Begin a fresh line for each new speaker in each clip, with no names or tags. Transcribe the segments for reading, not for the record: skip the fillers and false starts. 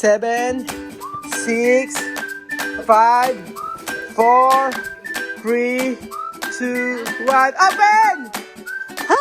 7, 6, 5, 4, 3, 2, 1, open! Ha?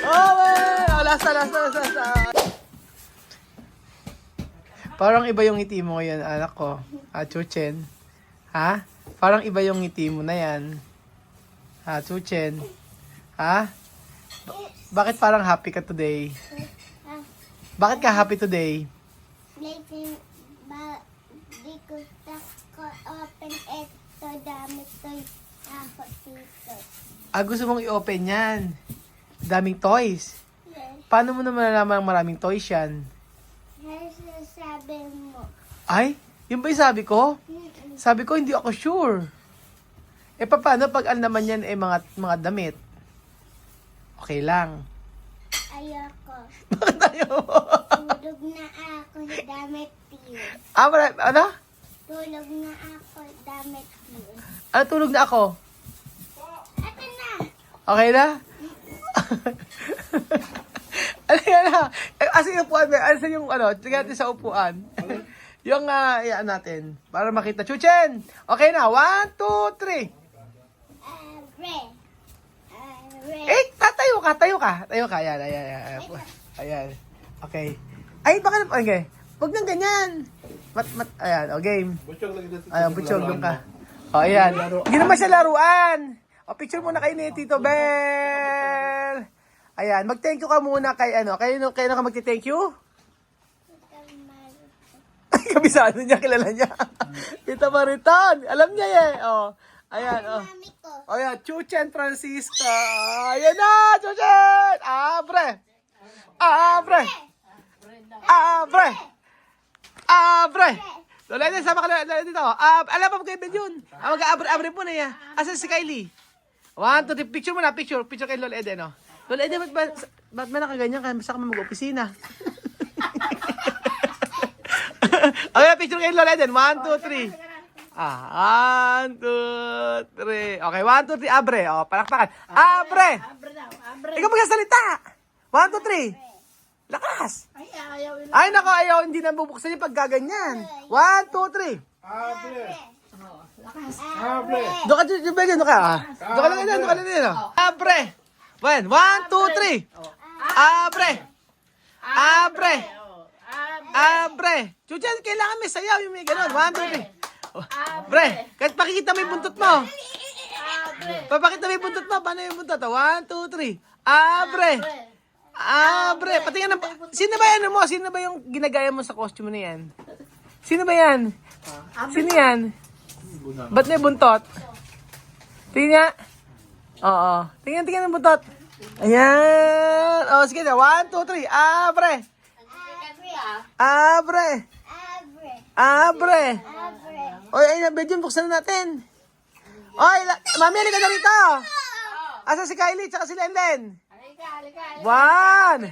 Open! Oh, last. Parang iba yung ngiti mo ngayon, anak ko. Chuchen. Ha? Parang iba yung ngiti mo na yan. Chuchen. Ha? Bakit parang happy ka today? Bakit ka happy today?
Because ko open ito damit ko ako dito.
Gusto mong i-open yan. Daming toys.
Yes.
Paano mo naman nalaman maraming toys yan?
Sabi mo.
Ay, yun ba yung sabi ko? Sabi ko, hindi ako sure. Paano pag naman yan mga damit? Okay lang.
Ayoko.
Bakit ayaw mo?
Tulog na ako damit yun.
Ano?
Tulog na ako damit yun.
Tulog na ako.
Ito na.
Okay na? Ano na? Asan yung upuan? Asan yung Tignan natin sa upuan. Yung, iyan natin. Para makita. Chuchen! Okay na. 1, 2, 3. Tayo ka. Ayan. Okay. Ay, baka na, okay. Huwag nang ganyan. Ayan, game. Ayan, butchog doon ka. Ayan. Hindi naman siya laruan. Picture muna kayo ni Tito Bel. Ayan, mag-thank you ka muna kay kayo na ka magti-thank you? Kabisado niya, kilala niya. Tita Mariton, alam niya Ayan,
Mami ko.
Ayan, Chuchen Francisca. Ayan na, Chuchen! Abre! Lola, sama ka na dito. Alam mo kay Ben yun. Mag-abre po na yan. Asan si Kylie? 1, 2, 3. Picture mo na, picture kay Lola Eden, Lola Eden, ba't ba nakaganyan ka? Basta ka mag-opisina. Okay, picture kay Lola Eden. 1, 2, 3. 1, 2, 3. Okay, 1, 2, 3. Abre. Palakpakan. Abre! Ikaw magsasalita. 1, 2, 3. Lakas. Ay, nako, ayaw. Hindi na bubuksan yung pagkaganyan. 1, 2, 3.
Abre.
Doon ka, doon ka. Doon ka lang din. Abre. 1, 2, 3. Abre. Chuchen, kailangan may sayaw yung may ganun. 1, 2, 3. Abre. Kahit pakikita mo yung buntot mo. Papakita mo yung buntot mo. Paano yung buntot? 1, 2, 3. Abre. Patingin na. Sino ba yan mo? Sino ba yung ginagaya mo sa costume na yan? Sino ba yan? Sino yan? Ba't may buntot? Tingnan nga. Oo. Tingnan ang buntot. Ayan. Sige na. 1, 2, 3. Abre. Oy, ayun, Benjamin, buksan na natin. Oy, Mami, halika na rito. Asa si Kylie, tsaka si Lenden? One.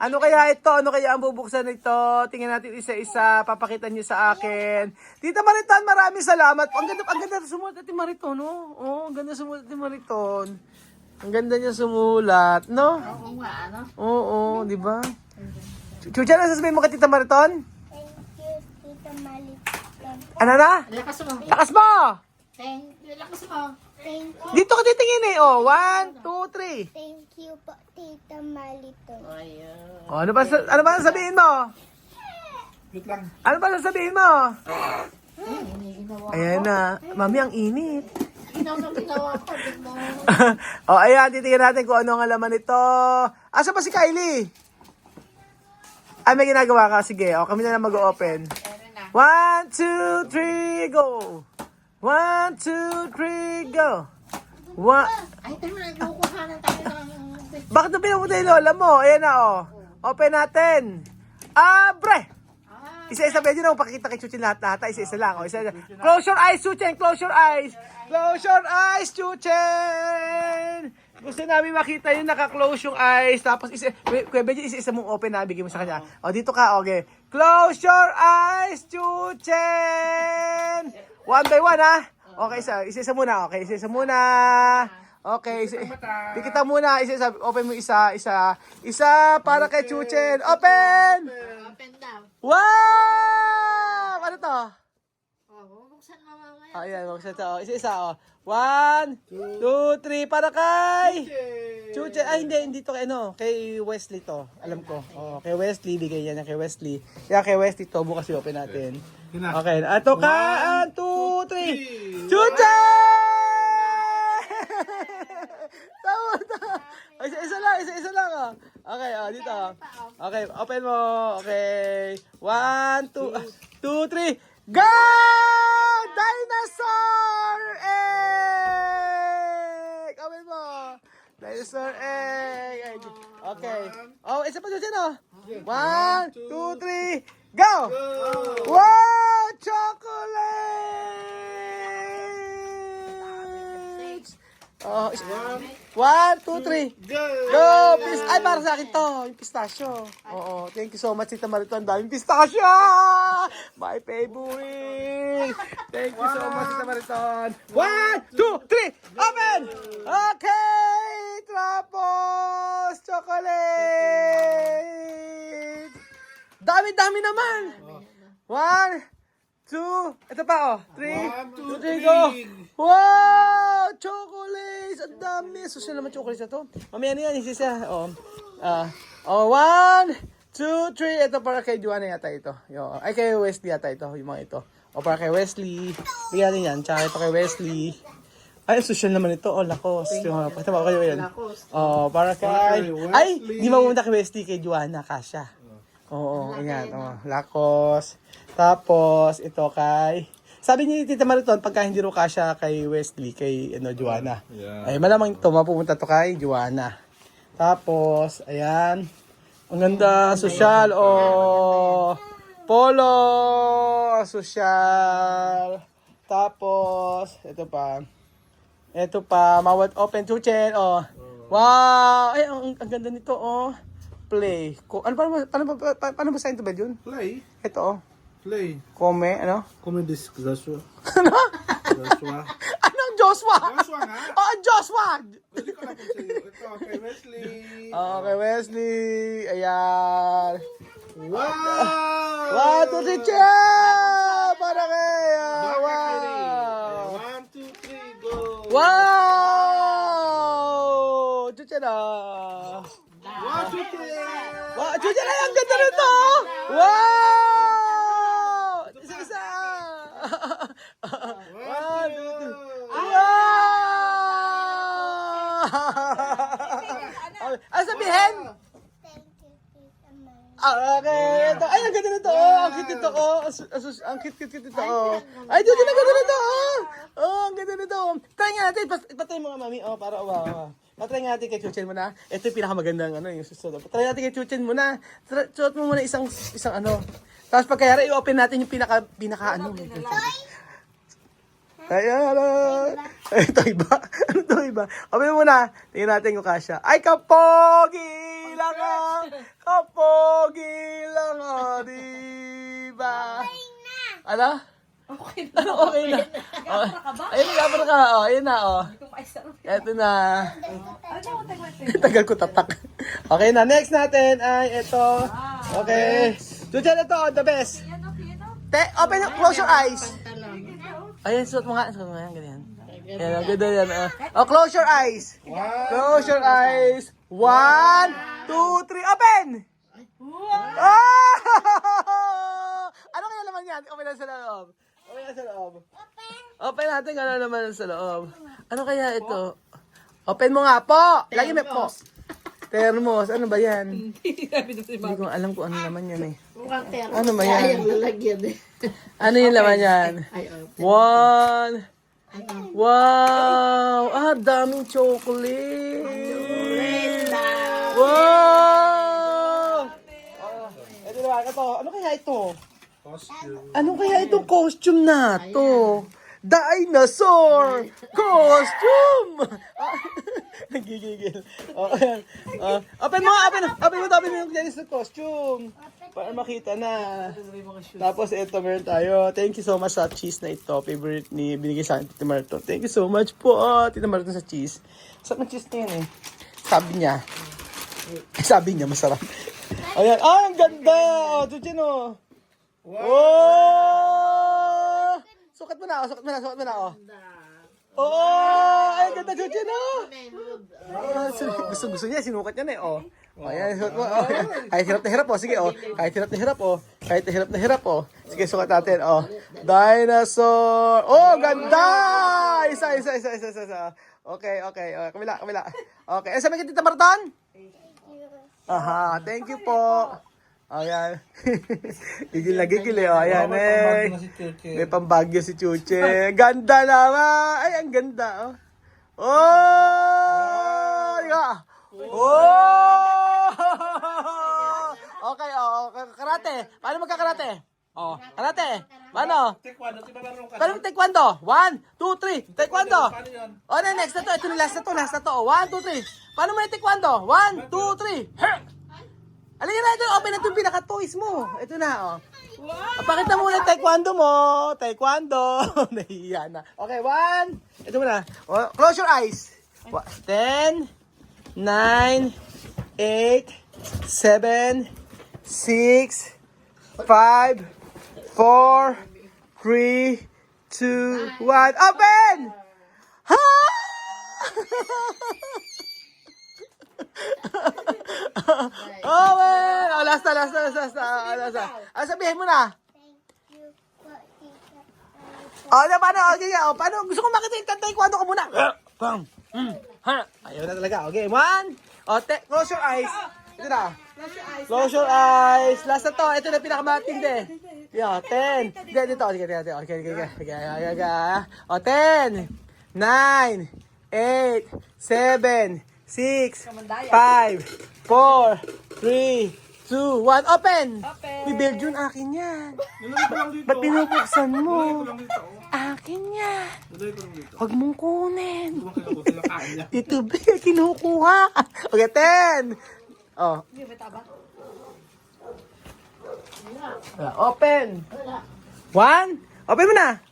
Ano kaya ito? Ano kaya ang bubuksan nito? Tingnan natin isa-isa. Papakita niyo sa akin. Tita Mariton, maraming salamat. Ang ganda sumulat ni Mariton, no? Ang ganda sumulat ni Mariton. Ang ganda niya sumulat, no?
Oo nga, ano?
Oo, di ba? Chucha, ano sasabihin mo kay Tita Mariton?
Thank you, Tita Mariton.
Ano na?
Lakas mo.
Lakas mo!
Lakas mo.
Thank you.
Dito ka titingin 1, 2, 3.
Thank you po, Tita Mariton.
Ayun.
Ano ba sasabihin mo? Ano ba sasabihin mo? Ayan na. Mami, ang init.
Ginawa ko. Di mo.
Ayan, titingnan natin kung ano ang laman nito. Asa ba si Kylie? Ay, may ginagawa ka. Sige, kami na lang mag-open. 1, 2, 3, go! 1, 2, 3, go!
Ay, tayo na. Kukuha na tayo ng...
Bakit na pinapunta yung lola mo? Ayan na, Open natin. Abre! Isa-isa ba yun? Pakikita kay Chuchen lahat. Isa-isa lang. Isa-isa. Close your eyes, Chuchen. Close your eyes. Close your eyes, Chuchen. Gusto namin makita yung naka-close yung eyes. Tapos, Kuya Benji, isa-isa mong open na. Bigyan mo sa kanya. Dito ka. Okay. Close your eyes, Chuchen. One by one, ha? Okay, isa-isa muna. Okay, isa-isa muna. Okay, tikita muna. Isa, open mo isa. Para kay Chuchen. Open!
Open daw.
Wow! Ano to?
Bubuksan mo mamaya.
Ayan, buksan to. Isa. 1, 2, 3. Para kay Chuchen. Ay, hindi to kay kay Wesley to. Alam ko. Kay Wesley. Bigay yan kay Wesley. Kaya kay Wesley to. Bukas i-open natin. Okay. Ato ka. 1, 2, 3. Chuchen! Tama. Isa lang. Okay, dito. Okay, open mo. Okay. 1, 2, 3. Go! Dinosaur egg! Open mo. Dinosaur egg. Okay. Isa pa dyan, 1, 2, 3. Go! Wow! Chocolates! 1, 2, 3. Go! Ay, para sa akin to. Yung pistachio. Oo. Thank you so much, Tita Marito. Ang daming pistachio! My favorite! Thank you so much, Tita Mariton. 1, 2, 3. Open! Okay! Tapos, chocolate! Dami naman! 1, 2, ito pa 3, 2, 3, go! Wow! Chocolates! Ang dami! Social naman chocolates na to. Mamaya na yan, isa. 1, 2, 3. Ito para kay Juana yata ito. Ay, kay Wesley yata ito. Yung mga ito. Para kay Wesley. Bigyan natin yan. Tsaka ito kay Wesley. Ay, social naman ito. Lacoste. Pakita mo kayo yan. Para kay... Ay! Hindi mamunta kay Wesley. Kay Juana. Kasha. Ayan. Lacoste. Tapos, ito kay... Sabi ni Tita Mariton, pagka hindi ro kasha kay Wesley, kay Juana. Yeah. Ay, malamang ito, mapupunta to kay Juana. Tapos, ayan. Ang ganda, social, polo, social. Tapos, ito pa, mawat open Chuchen, Wow! Ay, ang ganda nito, Play. Paano ba sa'yo ito ba yun?
Play.
Ito,
Play.
Come, ano?
Come this Joshua.
Ano?
Joshua.
Anong Joshua?
Joshua nga.
Joshua!
Pwede ko lang po sa iyo. Ito, kay Wesley.
Okay, Wesley. Ayan.
Wow!
1, 2, 3, cheer! Para kay...
Wow!
Wow!
1, 2, 3, go!
Wow! Chucha na!
Wow, chicken!
Wow! Chucha na! Ang ganda nito! Wow! Isa-isa! 1, 2, 3. Wow! Ano sabihin?
Thank you, Tita Mali.
Okay, ito. Ay, ang ganda nito. Ang cute nito. Ang cute nito. Ay, dito na ganda nito. Ang ganda nito. Try nga natin. Ipatry mo nga, mami. Para, wow. Patry nga natin kay Chuchen muna. Ito yung pinakamagandang yung susunod. Patry natin kay Chuchen muna. Suot mo muna isang Tapos pagkayari, i-open natin yung pinaka Ayan. Ito iba. Ano to iba? Open mo muna. Tingnan natin yung kasha. Ay, kapogi lang diba? Ano?
Okay
Ano okay na? Ayun, nag-abra ka. Ayun na, Eto na. Tagal ko tatak. Okay na, next natin ay ito. Okay. Chuchen, ito, the best. Open, close your eyes. Ayan, suot mo nga. Ganyan. Ayan, ang ganda yan. Close your eyes. Close your eyes. 1, 2, 3, open! Ano kaya naman yan? Open na sa loob. Open natin ano naman sa loob. Ano kaya ito? Open mo nga po. Lagi may po. Thermos. Ano ba yan? Hindi ko alam kung ano naman yan eh.
Mukhang termo.
Ano ba yan?
Ayaw lalagyan eh.
Ano yung laman yan? One. Wow! Daming chocolate! Wow! Ito naman, ito. Ano kaya ito? Ano kaya itong costume na to? Dinosaur costume! Nagigigil. Open mo yung Dennis na costume. Para makita na. Tapos ito meron tayo. Thank you so much sa cheese na ito. Favorite ni binigay sa akin Tita Marto. Thank you so much po Tita Marto sa cheese. Sarap ng cheese na yan eh. Sabi niya, masarap. Ayan. Ah, ang ganda. Oh, Chuchin, oh. Oh! Sukat mo na, oh. Oh! Ay, ang ganda, Chuchin, oh. Gusto niya, sinukat niya na eh, oh. Ayan, sukat mo. Oh. Kahit hirap na hirap, oh. Sige, oh. Kahit hirap na hirap, oh. Sige, sukat natin, oh. Dinosaur. Oh, ganda! Isa. Okay. Kabila. Okay. Sabi ka, Tita Marton? Aha, thank you po. Ayan. Gigil na gigil eh. Ayan eh. May pambagyo si Chuche. Ganda naman. Ay, ang ganda. Oh! Oh! Okay, karate. Paano magkakarate? Oh, karate. Paano? Paano taekwondo? 1, 2, 3. Taekwondo. Oh, next na to. Ito na last na to. 1, 2, 3. Paano mo yung taekwondo? 1, 2, 3. Alin na ito. Open na itong pinaka-toys mo. Ito na, oh. Pakita mo na yung taekwondo mo. Taekwondo. Nahiya na. Okay, 1. Ito mo na. Oh, close your eyes. 10, 9, 8, 7, 6, 5, 4, 3, 2, 1. Open! Ha! Open! Oh, last na. Ano sabihin mo na?
Thank you for Tita Mary.
Paano? Okay, paano? Gusto ko makita yung taekwondo ko muna. Ayaw na talaga. Okay, 1. Close your eyes. Ito na. Close your eyes. Last na to. Ito na pinakamatindi. 10. Dito. Okay. 10. 9. 8. 7. 6. 5. 4. 3. 2. 1. Open. May Belgian akin yan. Ba't binubuksan mo? Akin yan. Huwag mong kunin. Dito ba kinukuha? Okay, 10. Oh. Open. 1. Open mo na.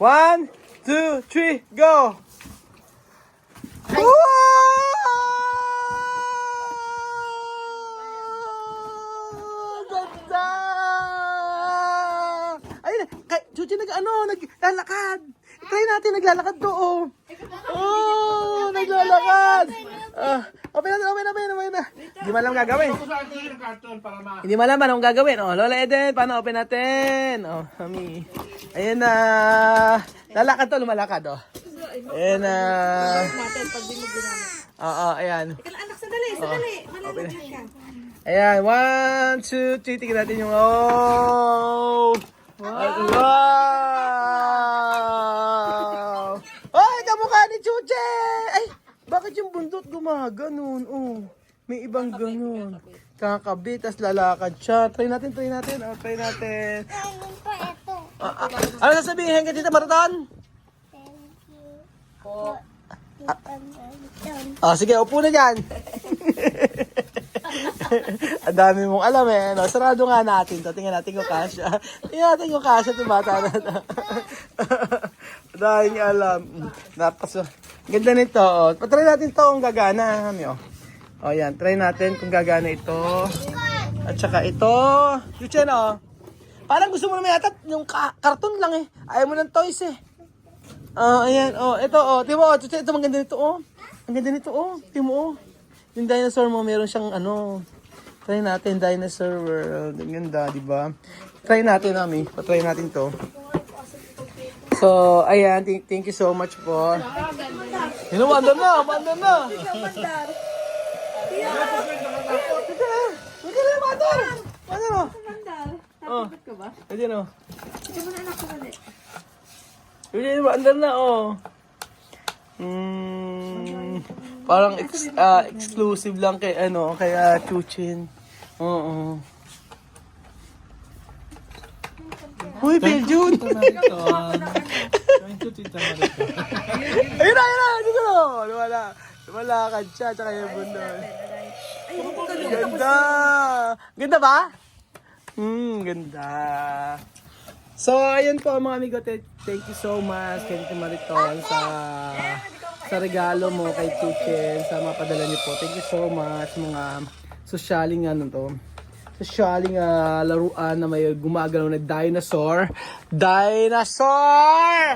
1, 2, 3, go. Ganda! Ayun, Chuchi naglalakad. Try natin, naglalakad to, oh. Oh, naglalakad. Open na. Hindi mo alam gagawin. Hindi mo alam anong gagawin. Oh, Lola Eden, paano open natin? Oh, mami. Ayan na. Lalakad to, lumalakad, oh. Ayan na. Oo, ayan.
Anak, sadali. Malalagyan ka.
Ayan, 1, 2, 3. Tingnan natin yung, oh. Wow! Ay, kamukha ni Chuche! Ay, bakit yung bundot gumaganon? Oh, may ibang ganon. Kakabit, tas lalakad siya. Try natin. Oh, try natin.
Ayun pa ito.
Ano sasabihin ka, Tita Marton?
Thank you for Tita Mary.
Sige, upo na dyan. Ang dami mong alam eh. No? Sarado nga natin to. Tingnan natin kung kasya. Itong bata na to. Dahil niya alam. Ganda nito. Oh. Patry natin to kung gagana. O yan, try natin kung gagana ito. At saka ito. Yuchen, oh. Parang gusto mo naman yata yung karton lang eh. Ayaw mo ng toys eh. Ayan, oh. Ito, oh. Tingnan mo, ito maganda nito, oh. Ang ganda nito, oh. Tingnan mo, oh. Yung dinosaur mo, meron siyang try natin, dinosaur world. Ang ganda, di ba? Try natin, Mami. Patry natin to. So, ayan. Thank you so much po. Yun, mandar na. Mandar. Oh. Ayan, oh. Ayan, mandar na, oh. Parang exclusive lang kay kay Chuchin. Oo. Uy, Beljun. Ayun na. Dito. Lumalakad siya, tsaka yung bundol. Ganda. Ganda ba? Ganda. So, ayun po mga amigo. Thank you so much kay Tita Mariton sa sa regalo mo kay Chuchen, sa mga padala niyo po. Thank you so much, mga sosyaling ano to. Sosyaling laruan na may gumagalaw na dinosaur. Dinosaur!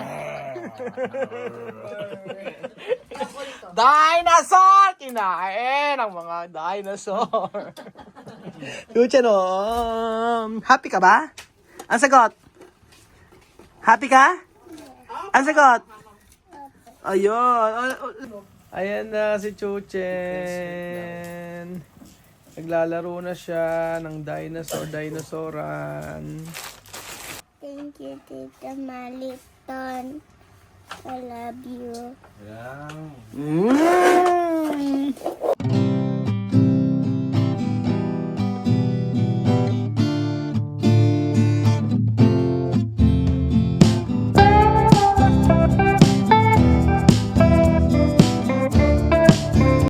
Dinosaur! Kinain ang mga dinosaur. Chuchen, happy ka ba? Ang sagot? Happy ka? Ang sagot? Ayun. Ayan na si Chuchen. Naglalaro na siya ng dinosauran.
Thank you, Tita Maliton. I love you.
Mm.